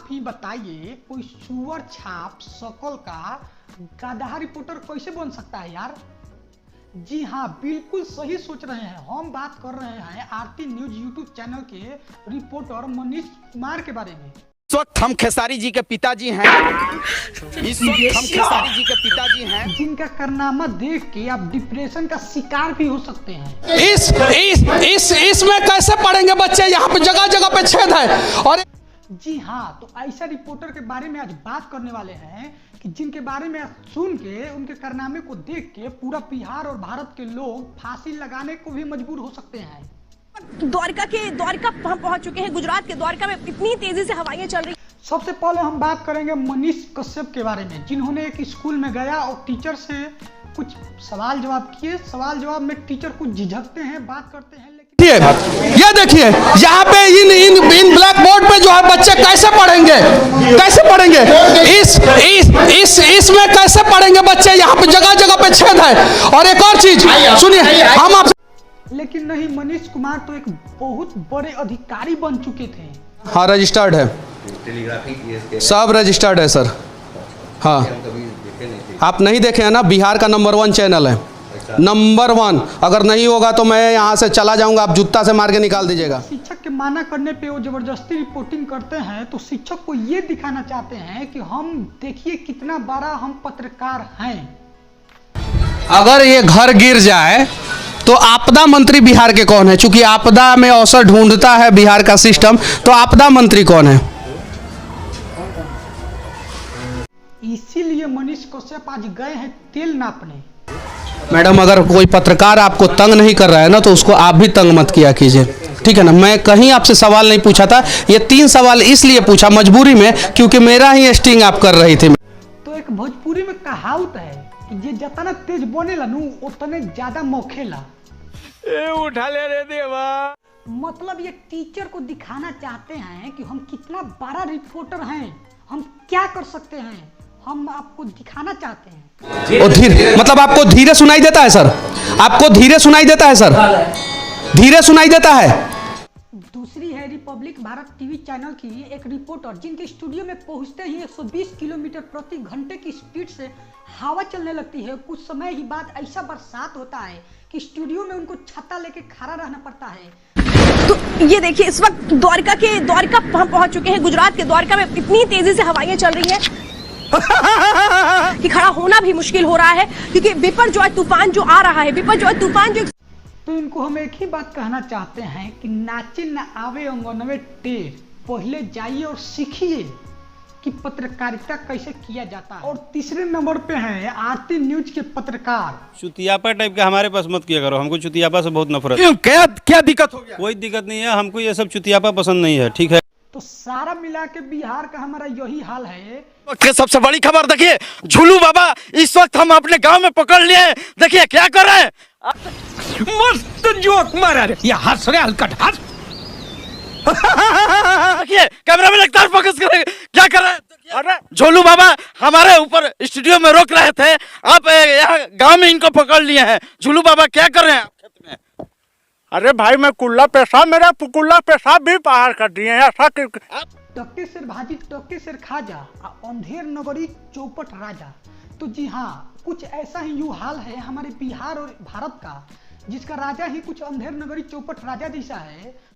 आप ही बताइए, कोई सुअर छाप शकल का गधा रिपोर्टर कैसे बन सकता है यार। जी हाँ, बिल्कुल सही सोच रहे हैं। हम बात कर रहे हैं आरती न्यूज यूट्यूब चैनल के रिपोर्टर मनीष कुमार के बारे में। इस वक्त हम खेसारी जी के पिताजी हैं। जिनका कारनामा देख के आप डिप्रेशन का शिकार भी हो सकते हैं। इसमें कैसे पढ़ेंगे बच्चे, यहाँ पे जगह जगह पे छेद है। और जी हाँ, तो ऐसा रिपोर्टर के बारे में आज बात करने वाले हैं कि जिनके बारे में सुन के, उनके कारनामे को देख के पूरा बिहार और भारत के लोग फांसी लगाने को भी मजबूर हो सकते हैं। द्वारका हम पहुंच चुके हैं। गुजरात के द्वारका में इतनी तेजी से हवाएं चल रही। सबसे पहले हम बात करेंगे मनीष कश्यप के बारे में, जिन्होंने एक स्कूल में गया और टीचर से कुछ सवाल जवाब किए। सवाल जवाब में टीचर कुछ झिझकते हैं, बात करते हैं, लेकिन ये देखिए यहाँ पे इन ब्लैक बोर्ड पे जो है बच्चे कैसे पढ़ेंगे, इसमें कैसे पढ़ेंगे बच्चे, यहाँ पे जगह जगह पे छेद है। और एक और चीज सुनिए, हम आप लेकिन नहीं, मनीष कुमार तो एक बहुत बड़े अधिकारी बन चुके थे। हाँ, रजिस्टर्ड है, सब रजिस्टर्ड है सर। हाँ, आप नहीं देखे हैं ना, बिहार का नंबर 1 चैनल है, नंबर 1। अगर नहीं होगा तो मैं यहाँ से चला जाऊंगा, आप जूता से मार के निकाल दीजिएगा। शिक्षक के माना करने पे वो जबरदस्ती रिपोर्टिंग करते हैं, तो शिक्षक को ये दिखाना चाहते हैं कि हम देखिए कितना बड़ा हम पत्रकार हैं। अगर ये घर गिर जाए तो आपदा मंत्री बिहार के कौन है? चूंकि आपदा में अवसर ढूंढता है बिहार का सिस्टम, तो आपदा मंत्री कौन है? इसीलिए मनीष कश्यप आज गए हैं तेल नापने। मैडम, अगर कोई पत्रकार आपको तंग नहीं कर रहा है ना, तो उसको आप भी तंग मत किया कीजिए, ठीक है ना। मैं कहीं आपसे सवाल नहीं पूछा था, ये 3 सवाल इसलिए पूछा मजबूरी में, क्योंकि मेरा ही स्टिंग आप कर रही थी। तो एक भोजपुरी में कहावत है कि जे जितना तेज बनेला नु उतने ज्यादा मौखेला। उठा ले रे देवा। मतलब ये टीचर को दिखाना चाहते हैं कि हम कितना बड़ा रिपोर्टर हैं, हम क्या कर सकते हैं, हम आपको दिखाना चाहते हैं। और धीरे, मतलब आपको धीरे सुनाई देता है सर? आपको धीरे सुनाई देता है सर? धीरे सुनाई देता है। दूसरी है रिपब्लिक भारत टीवी चैनल की एक रिपोर्टर, जिनके स्टूडियो में पहुंचते ही 120 किलोमीटर प्रति घंटे की स्पीड से हवा चलने लगती है। कुछ समय ही बाद ऐसा बरसात होता है कि स्टूडियो में उनको छाता लेके खड़ा रहना पड़ता है। तो ये देखिए, इस वक्त द्वारका हम पहुंच चुके हैं। गुजरात के द्वारका में इतनी तेजी से हवाएं चल रही हैं कि खड़ा होना भी मुश्किल हो रहा है, क्योंकि बिपरजॉय तूफान जो आ रहा है, बिपरजॉय तूफान जो। तो इनको हम एक ही बात कहना चाहते हैं कि नाचे न आवे अंगनवे टेढ़, पहले जाइए और सीखिए कि पत्रकारिता कैसे किया जाता है। और तीसरे नंबर पे हैं आरती न्यूज के पत्रकार। चुतियापा टाइप का हमारे पास मत किया करो, हमको चुतियापा से बहुत नफरत। क्या दिक्कत हो गया? कोई दिक्कत नहीं है, हमको ये सब चुतियापा पसंद नहीं है, ठीक है। तो सारा मिला के बिहार का हमारा यही हाल है। सबसे बड़ी खबर देखिए, झूलू बाबा इस वक्त हम अपने गांव में पकड़ लिए। देखिए क्या कर रहे हैं। मस्त जोक मारा रे, ये हंस रहे हलकट हंस। देखिए कैमरा में लगातार फोकस करें, क्या कर रहे हैं। अरे झोलू बाबा हमारे ऊपर स्टूडियो में रोक रहे थे, आप यहाँ गांव में इनको पकड़ लिए हैं। झूलू बाबा क्या कर रहे हैं आप खेत में? अरे भाई मैं मेरा कुल्ला पेशाब भी बाहर कर दिए हैं। ऐसा टक्के सिर भाजी टक्के सिर खाजा, अंधेर नगरी चौपट राजा। तो जी हाँ, कुछ ऐसा ही यू हाल है हमारे बिहार और भारत का, जिसका राजा ही कुछ अंधेर नगरी चौपट राजा जैसा है।